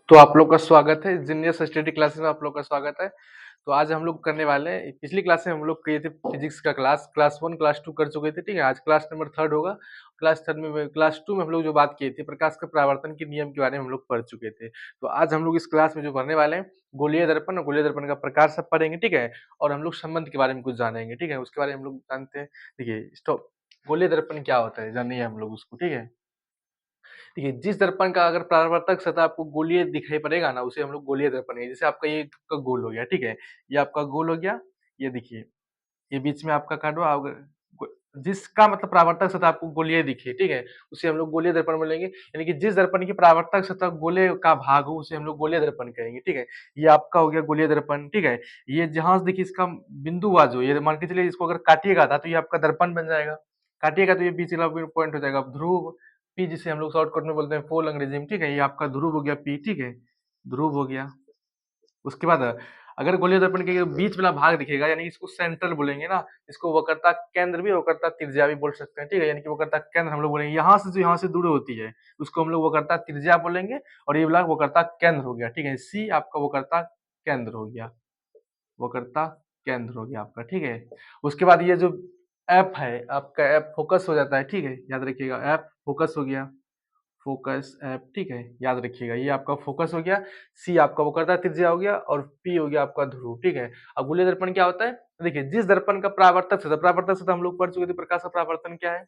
तो आप लोग का स्वागत है जीनियस स्टडी क्लासेस में आप लोग का स्वागत है। तो आज हम लोग करने वाले हैं, पिछली क्लास में हम लोग किए थे फिजिक्स का क्लास 1 क्लास 2 कर चुके थे, ठीक है। आज क्लास नंबर 3 होगा। क्लास 2 में हम लोग जो बात किए थे प्रकाश का परावर्तन के नियम के बारे में हम लोग पढ़ चुके थे। तो आज हम लोग इस क्लास में जो पढ़ने वाले हैं गोलीय दर्पण और गोलीय दर्पण का प्रकार सब पढ़ेंगे, ठीक है। और हम लोग संबंध के बारे में कुछ जानेंगे, ठीक है। उसके बारे में हम लोग जानते हैं। देखिए स्टॉप, गोलीय दर्पण क्या होता है जानिए हम लोग उसको, ठीक है। देखिए, जिस दर्पण का अगर परावर्तक सतह आपको गोलीय दिखाई पड़ेगा ना, उसे हम लोग गोलीय दर्पण कहेंगे। जैसे आपका ये आपका गोल हो गया, ठीक है? ये आपका गोल हो गया, ये देखिए, ये बीच में आपका काटवा गो जिसका मतलब परावर्तक सतह आपको गोलीय दिखे, ठीक है? उसे हम लोग गोलीय दर्पण बोलेंगे। यानी कि जिस दर्पण की परावर्तक सतह गोले का भाग हो, उसे हम लोग गोलीय दर्पण कहेंगे, ठीक है? ये आपका हो गया गोलीय दर्पण, ठीक है? ये जहाँ से देखिए इसका बिंदु हुआ जो, ये मान के चलिए इसको अगर काटिएगा था, तो ये आपका दर्पण बन जाएगा। काटिएगा तो ये बीच वाला पॉइंट हो जाएगा ध्रुव, पी जिसे हम लोग शॉर्टकट में बोलते हैं पोल अंग्रेजी में, ठीक है? ये आपका ध्रुव हो गया पी, ठीक है? ध्रुव हो गया। उसके बाद अगर गोलीय दर्पण के बीच वाला भाग दिखेगा, यानी इसको सेंट्रल बोलेंगे ना, इसको वक्रता केंद्र भी वक्रता त्रिज्या भी बोल सकते हैं, ठीक है। यानी कि वक्रता केंद्र हम लोग बोलेंगे, यहाँ से जो यहाँ से दूर होती है उसको हम लोग वक्रता त्रिज्या बोलेंगे। और ये वाला वक्रता केंद्र हो गया, ठीक है। सी आपका वक्रता केंद्र हो गया, वक्रता केंद्र हो गया आपका, ठीक है। उसके बाद ये जो एफ है आपका, एफ फोकस हो जाता है, ठीक है। याद रखिएगा, एफ फोकस हो गया, फोकस ऐप, ठीक है। याद रखिएगा, ये आपका फोकस हो गया। सी आपका वो करता है त्रिज्या हो गया, और पी हो गया आपका ध्रुव, ठीक है। अब गोलीय दर्पण क्या होता है? देखिए, जिस दर्पण का परावर्तक सतह हम लोग पढ़ चुके थे। प्रकाश का परावर्तन क्या है?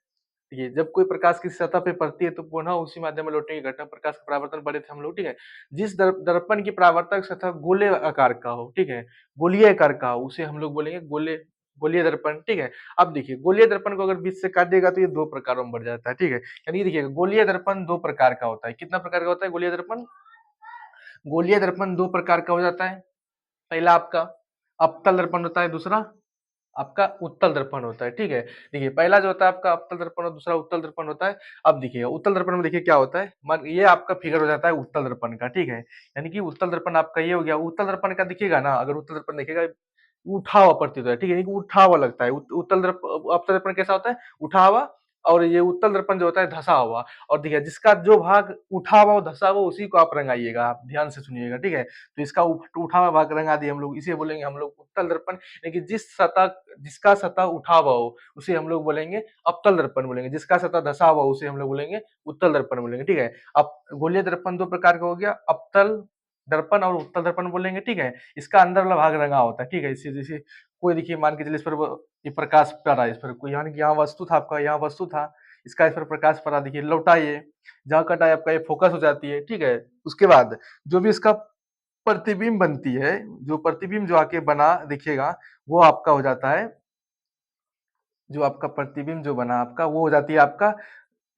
देखिए, जब कोई प्रकाश किसी सतह पे पड़ती है तो पुनः उसी माध्यम में लौटने की घटना प्रकाश का परावर्तन पढ़े थे हम लोग, ठीक है। जिस दर्पण की परावर्तक सतह गोले आकार का हो, ठीक है, गोलीय आकार का हो, उसे हम लोग बोलेंगे गोलीय दर्पण, ठीक है। अब देखिए, गोलीय दर्पण को अगर बीच से काट देगा तो ये दो प्रकारों में बढ़ जाता है, ठीक है। यानी देखिए, गोलीय दर्पण दो प्रकार का होता है। कितना प्रकार का होता है गोलीय दर्पण? गोलीय दर्पण दो प्रकार का हो जाता है। पहला आपका अवतल दर्पण होता है, दूसरा आपका उत्तल दर्पण होता है, ठीक है। देखिए, पहला जो होता है आपका अवतल दर्पण और दूसरा उत्तल दर्पण होता है। अब देखिए, उत्तल दर्पण में देखिए क्या होता है, मान ये आपका फिगर हो जाता है उत्तल दर्पण का, ठीक है। यानी कि उत्तल दर्पण आपका ये हो गया। उत्तल दर्पण का देखिएगा ना, अगर उत्तल दर्पण देखिएगा, उठा हुआ प्रतीत होता है, ठीक है। यानी कि उठा हुआ लगता है। उत्तल अवतल दर्पण कैसा होता है? उठा हुआ। और ये उत्तल दर्पण जो होता है धसा हुआ। और देखिए, जिसका जो भाग उठा हुआ और धसा हुआ उसी को आप रंगाइएगा, आप ध्यान से सुनिएगा, ठीक है। तो इसका उठा हुआ भाग रंगा दिए हम लोग, इसे बोलेंगे हम लोग उत्तल दर्पण। यानी कि जिसका सतह उठा हुआ हो उसे हम लोग बोलेंगे अवतल दर्पण बोलेंगे। जिसका सतह धसा हुआ उसे हम लोग बोलेंगे उत्तल दर्पण बोलेंगे, ठीक है। अब गोलीय दर्पण दो प्रकार का हो गया, अवतल दर्पण और उत्तल दर्पण बोलेंगे, ठीक है। इसका अंदर वाला भाग रंगा होता है, ठीक है। इसे जैसे कोई देखिए, मान के चलिए इस पर ये प्रकाश पड़ा, इस पर कोई, यानी कि यहाँ वस्तु था आपका, यहाँ वस्तु था, इसका इस पर प्रकाश पड़ा, देखिए लौटा ये, जहाँ कटा है आपका ये फोकस हो जाती है, ठीक है। उसके बाद जो भी इसका प्रतिबिंब बनती है, जो प्रतिबिंब जो आके बना देखिएगा, वो आपका हो जाता है, जो आपका प्रतिबिंब जो बना आपका, वो हो जाती है आपका,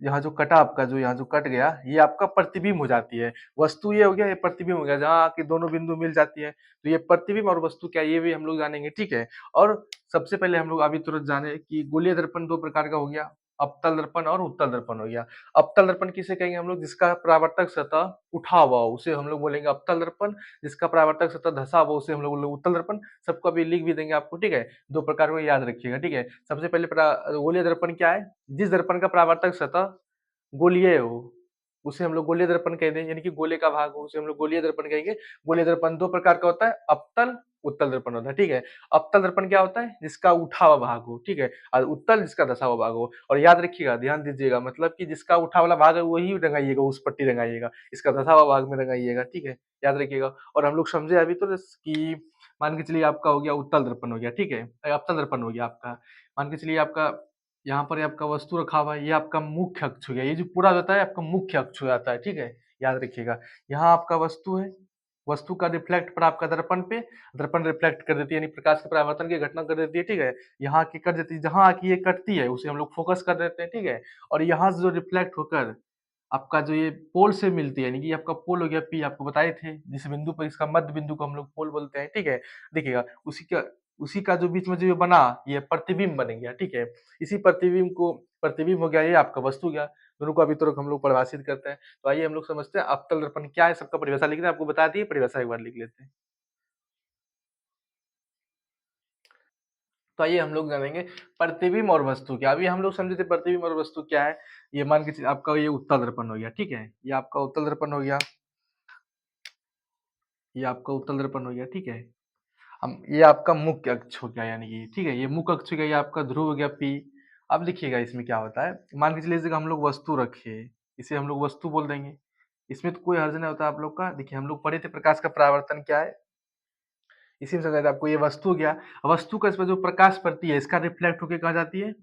यहाँ जो कटा आपका, जो यहाँ जो कट गया, ये आपका प्रतिबिंब हो जाती है। वस्तु ये हो गया, ये प्रतिबिंब हो गया, जहाँ आके दोनों बिंदु मिल जाती है। तो ये प्रतिबिंब और वस्तु क्या है, ये भी हम लोग जानेंगे, ठीक है। और सबसे पहले हम लोग अभी तुरंत जाने कि गोलीय दर्पण दो प्रकार का हो गया, अवतल दर्पण और उत्तल दर्पण हो गया। अवतल दर्पण किसे कहेंगे हम लोग? जिसका परावर्तक सतह उठा हुआ हो उसे हम लोग बोलेंगे अवतल दर्पण। जिसका परावर्तक सतह धसा हुआ उसे हम लोग बोलेंगे उत्तल दर्पण। सबको अभी लिख भी देंगे आपको, ठीक है। दो प्रकार को याद रखिएगा, ठीक है। सबसे पहले गोलीय दर्पण क्या है? जिस दर्पण का परावर्तक सतह गोलीय हो, उसे हम लोग गोलीय दर्पण कहते हैं। यानी कि गोले का भाग हो, उसे हम लोग गोलीय दर्पण कहेंगे। गोलीय दर्पण दो प्रकार का होता है, अवतल, उत्तल दर्पण होता है, ठीक है। अवतल दर्पण क्या होता है? जिसका उठा हुआ भाग हो, ठीक है। और उत्तल जिसका धसा हुआ भाग हो। और याद रखिएगा, ध्यान दीजिएगा, मतलब कि जिसका उठा वाला भाग है वही रंगाइएगा, उस पट्टी रंगाइएगा, इसका धसा हुआ भाग में रंगाइएगा, ठीक है। याद रखिएगा। और हम लोग समझे अभी तो कि मान के चलिए आपका हो गया उत्तल दर्पण हो गया, ठीक है। अवतल दर्पण हो गया आपका। मान के चलिए आपका यहाँ पर आपका वस्तु रखा हुआ है, ये आपका मुख्य अक्ष हो गया। ये जो पूरा होता है आपका मुख्य अक्ष हो जाता है, ठीक है। याद रखिएगा, यहाँ आपका वस्तु है, वस्तु का रिफ्लेक्ट पर आपका दर्पण पे, दर्पण रिफ्लेक्ट कर देती है, यानी प्रकाश के परावर्तन की घटना कर देती है, ठीक है। यहाँ की कर देती है, जहाँ आके ये कटती है उसे हम लोग फोकस कर देते हैं, ठीक है। और यहाँ से जो रिफ्लेक्ट होकर आपका जो ये पोल से मिलती है, यानी कि आपका पोल हो गया पी, आपको बताए थे जिस बिंदु पर इसका मध्य बिंदु को हम लोग पोल बोलते हैं, ठीक है। देखिएगा, उसी का जो बीच में जो ये बना, ये प्रतिबिंब बन गया, ठीक है। इसी प्रतिबिंब हो गया, ये आपका वस्तु गया। दोनों को अभी तुरंत हम लोग परिभाषित करते हैं। तो आइए हम लोग समझते हैं अवतल दर्पण क्या है, सबका परिभाषा लिखते हैं। आपको बता दिए, परिभाषा एक बार लिख लेते हैं। तो आइए हम लोग जानेंगे प्रतिबिंब और वस्तु क्या। अभी हम लोग समझे थे प्रतिबिंब और वस्तु क्या है। ये मान के आपका ये उत्तल दर्पण हो गया, ठीक है। ये आपका उत्तल दर्पण हो गया। ये आपका उत्तल दर्पण हो गया, ठीक है। हम ये आपका मुख्य अक्ष हो गया, यानी कि ठीक है, ये मुख्य अक्ष हो गया, ये आपका ध्रुव हो गया P। अब देखिएगा इसमें क्या होता है, मान के चलिए इस जगह हम लोग वस्तु रखे, इसे हम लोग वस्तु बोल देंगे। इसमें तो कोई हर्ज नहीं होता आप लोग का। देखिए हम लोग पढ़े थे प्रकाश का परावर्तन क्या है, इसी में समझाया था आपको। ये वस्तु हो गया, वस्तु का इस पर जो प्रकाश पड़ती है इसका रिफ्लेक्ट होके कहाँ जाती है,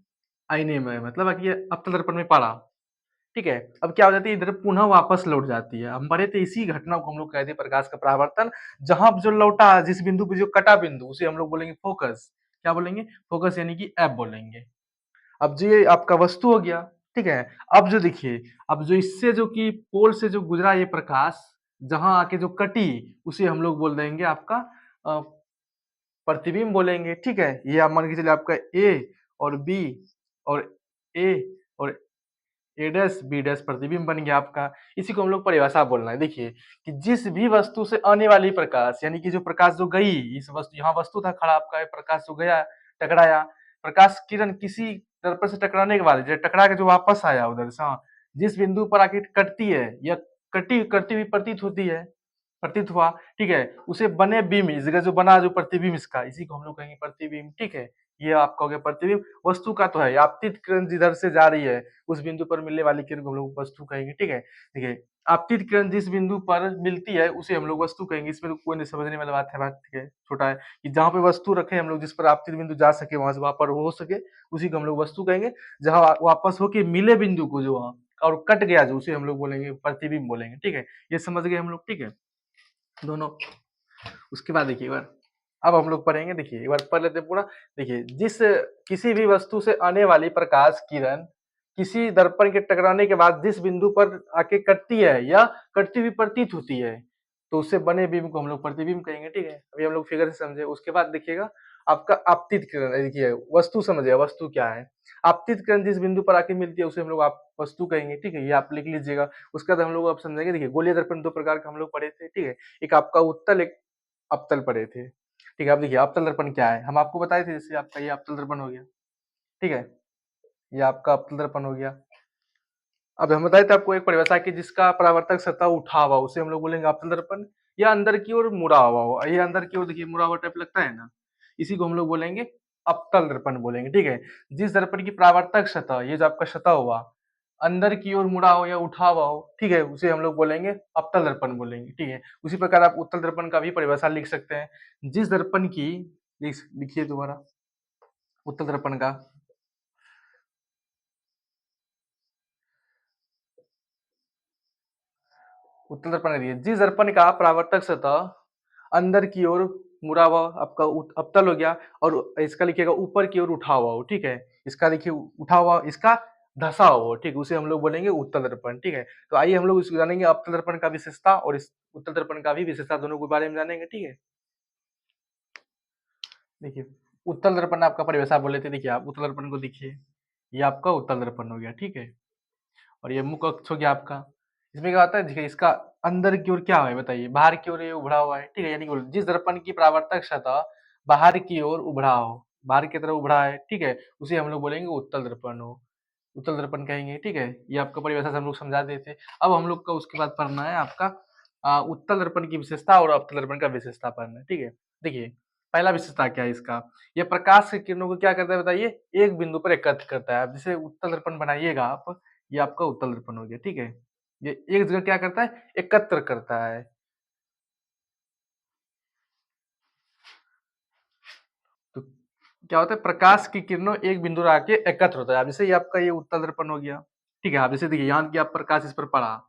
आईने में, मतलब कि ये अवतल दर्पण में पड़ा, ठीक है। अब क्या हो जाती है, इधर पुनः वापस लौट जाती है। हम पढ़े थे इसी घटना को हम लोग कहते हैं प्रकाश का परावर्तन। जहां जो लौटा, जिस बिंदु पे जो कटा बिंदु, उसे हम लोग बोलेंगे फोकस। क्या बोलेंगे, फोकस, यानी कि एफ बोलेंगे। अब जो ये आपका वस्तु हो गया, ठीक है। अब जो देखिए, अब जो इससे जो कि पोल से जो गुजरा ये प्रकाश, जहां आके जो कटी, उसे हम लोग बोल देंगे आपका अ, प्रतिबिंब बोलेंगे, ठीक है। ये आप मान के चलिए आपका ए और बी और ए और ए डैश बी डैश प्रतिबिंब बन गया आपका। इसी को हम लोग परिभाषा बोलना है। देखिए कि जिस भी वस्तु से आने वाली प्रकाश, यानी कि जो प्रकाश जो गई, इस वस्तु, यहाँ वस्तु था खड़ा आपका, प्रकाश जो गया टकराया, प्रकाश किरण किसी दर्पण से टकराने के बाद टकरा के जो वापस आया उधर से, हाँ, जिस बिंदु पर आके कटती है या कटी करती हुई प्रतीत होती है, प्रतीत हुआ, ठीक है, उसे बने बीम, इस जगह जो बना जो प्रतिबिंब इसका, इसी को हम लोग कहेंगे प्रतिबिंब, ठीक है। ये आपका हो गया प्रतिबिंब। वस्तु का तो है आपतित किरण जिधर से जा रही है, उस बिंदु पर मिलने वाली किरण को हम लोग वस्तु कहेंगे, ठीक है। देखिए आपतित किरण जिस बिंदु पर मिलती है उसे हम लोग वस्तु कहेंगे। इसमें तो कोई नहीं समझने वाला बात है, बात, ठीक है, छोटा है कि जहाँ पे वस्तु रखे हम लोग, जिस पर आपतित बिंदु जा सके, वहां से वहां पर हो सके, उसी को हम लोग वस्तु कहेंगे। जहाँ वापस होके मिले बिंदु को जो वहां और कट गया जो, उसे हम लोग बोलेंगे प्रतिबिंब बोलेंगे, ठीक है। ये समझ गए हम लोग, ठीक है, दोनों। उसके बाद देखिए एक बार, अब हम लोग पढ़ेंगे, देखिए एक बार पढ़ लेते हैं पूरा। देखिए जिस किसी भी वस्तु से आने वाली प्रकाश किरण किसी दर्पण के टकराने के बाद जिस बिंदु पर आके कटती है या कटती हुई प्रतीत होती है, तो उससे बने बिंब को हम लोग प्रतिबिंब कहेंगे, ठीक है। अभी हम लोग फिगर से समझे। उसके बाद देखिएगा आपका आपतित किरण, देखिए वस्तु समझिए, वस्तु क्या है। आपतित किरण जिस बिंदु पर आके मिलती है उसे हम लोग आप वस्तु कहेंगे, ठीक है, ये आप लिख लीजिएगा। उसके बाद हम लोग अब समझेंगे। देखिए गोलीय दर्पण दो प्रकार का हम लोग पढ़े थे, ठीक है। एक आपका उत्तल, एक अवतल पढ़े थे, ठीक है। अब देखिए अवतल दर्पण क्या है, हम आपको बताए थे, जैसे आपका ये अवतल दर्पण हो गया, ठीक है, ये आपका अवतल दर्पण हो गया। अब हम बताए थे आपको एक परिभाषा की, जिसका परावर्तक सतह उठा हुआ उसे हम लोग बोलेंगे अवतल दर्पण, या अंदर की ओर मुड़ा हुआ हो, ये अंदर की ओर देखिए मुड़ा हुआ टाइप लगता है ना, इसी को हम लोग बोलेंगे अवतल दर्पण बोलेंगे, ठीक है। जिस दर्पण की परावर्तक सतह, ये जो आपका सतह हुआ, अंदर की ओर मुड़ा हो या उठा हुआ हो, ठीक है, उसे हम लोग बोलेंगे अवतल दर्पण बोलेंगे, ठीक है। उसी प्रकार आप उत्तल दर्पण का भी परिभाषा लिख सकते हैं। जिस दर्पण की, लिखिए दोबारा उत्तल दर्पण का, उत्तल दर्पण का, जिस दर्पण का परावर्तक सतह अंदर की ओर मुड़ा हुआ आपका अवतल हो गया, और इसका लिखिएगा ऊपर की ओर उठा हुआ हो, ठीक है। इसका देखिए उठा हुआ, इसका धसा हो, ठीक, उसे हम लोग बोलेंगे उत्तल दर्पण, ठीक है। तो आइए हम लोग इसको जानेंगे, अवतल दर्पण का विशेषता और इस उत्तल दर्पण का भी विशेषता, दोनों के बारे में जानेंगे, ठीक है। देखिए उत्तल दर्पण आपका परिभाषा बोले थे, देखिए आप उत्तल दर्पण को देखिए, ये आपका उत्तल दर्पण हो गया, ठीक है। और ये मुख्य अक्ष हो गया आपका। इसमें क्या होता है, देखिए इसका अंदर की ओर क्या है बताइए, बाहर की ओर ये उभड़ा हुआ है, ठीक है। यानी कि जिस दर्पण की परावर्तक सतह बाहर की ओर उभड़ा हो, बाहर की तरफ उभड़ा है, ठीक है, उसे हम लोग बोलेंगे उत्तल दर्पण हो, उत्तल दर्पण कहेंगे, ठीक है। ये आपका परिभाषा से हम लोग समझा देते। अब हम लोग का उसके बाद पढ़ना है आपका उत्तल दर्पण की विशेषता और अवतल दर्पण का विशेषता पढ़ना है, ठीक है। देखिए पहला विशेषता क्या है इसका, ये प्रकाश की किरणों को क्या करता है बताइए, एक बिंदु पर एकत्र करता है। अब जैसे उत्तल दर्पण बनाइएगा आप, ये आपका उत्तल दर्पण हो गया, ठीक है। ये एक जगह क्या करता है, एकत्र करता है। तो क्या होता है, प्रकाश की किरणों एक बिंदु पर आके एकत्र होता है। अब जैसे ये आपका ये उत्तल दर्पण हो गया, ठीक है। आप जैसे देखिए यहाँ की आप प्रकाश इस पर पड़ा,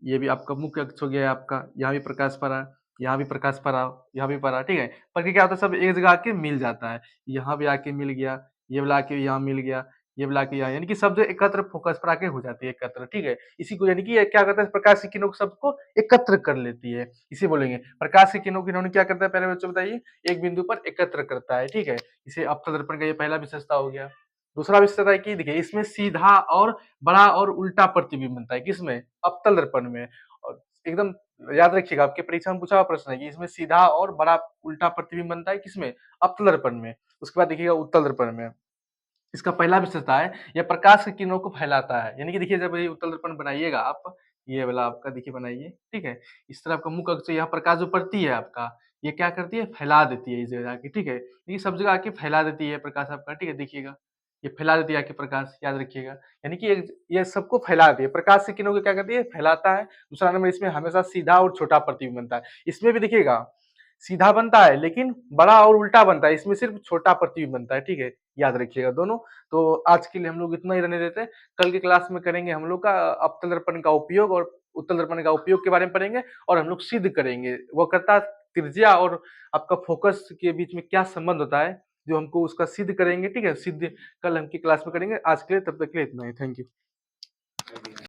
ये भी आपका मुख्य अक्ष हो गया है आपका, यहाँ भी प्रकाश पड़ा, यहाँ भी प्रकाश पड़ा, यहाँ भी पड़ा, ठीक है। पर क्या होता है, सब एक जगह आके मिल जाता है, यहाँ भी आके मिल गया, ये वाला आके यहाँ मिल गया, ये वाला आके यहाँ, यानी कि सब जो एकत्र फोकस पर आके हो जाती है एकत्र, ठीक है। इसी को यानी कि ये क्या करता है, प्रकाश की किरणों को सबको एकत्र कर लेती है, इसे बोलेंगे प्रकाश की किरणों की, इन्होंने क्या करता है, पहले बच्चों बताइए, एक बिंदु पर एकत्र करता है, ठीक है। इसे अवतल दर्पण का ये पहला विशेषता हो गया। दूसरा विशेषता है कि देखिए इसमें सीधा और बड़ा और उल्टा प्रतिबिंब बनता है, किसमें, अवतल दर्पण में। और एकदम याद रखिएगा, आपके परीक्षा में पूछा हुआ प्रश्न है कि इसमें सीधा और बड़ा उल्टा प्रतिबिंब बनता है, किसमें, अवतल दर्पण में। उसके बाद देखिएगा उत्तल दर्पण में, इसका पहला विशेषता है यह प्रकाश की किरणों को फैलाता है। यानी कि देखिए जब ये उत्तल दर्पण बनाइएगा आप, ये वाला आपका देखिए बनाइए, ठीक है? इस तरह आपका मुँह कक्ष से यहाँ प्रकाश जो पड़ती है आपका, ये क्या करती है? फैला देती है इस जगह आके, ठीक है? ये सब जगह आके फैला देती है प्रकाश आपका, ठीक है? देखिएगा, ये फैला देती है आके प्रकाश, याद रखिएगा। यानी कि ये सबको फैला देती है, प्रकाश से किरणों को क्या करती है? फैलाता है। दूसरा नंबर इसमें हमेशा सीधा और छोटा प्रतिबिंब बनता है। इसमें भी देखिएगा, सीधा बनता है लेकिन बड़ा और उल्टा बनता है, इसमें सिर्फ छोटा प्रतिबिंब बनता है, ठीक है? याद रखिएगा दोनों। तो आज के लिए हम लोग इतना ही रहने देते हैं। कल की क्लास में करेंगे हम लोग का अवतल दर्पण का उपयोग और उत्तल दर्पण का उपयोग के बारे में पढ़ेंगे और हम लोग सिद्ध करेंगे वक्रता त्रिज्या और आपका फोकस के बीच में क्या संबंध होता है, जो हमको उसका सिद्ध करेंगे, ठीक है? सिद्ध कल हम की क्लास में करेंगे। आज के लिए तब तक के लिए इतना ही। Thank you.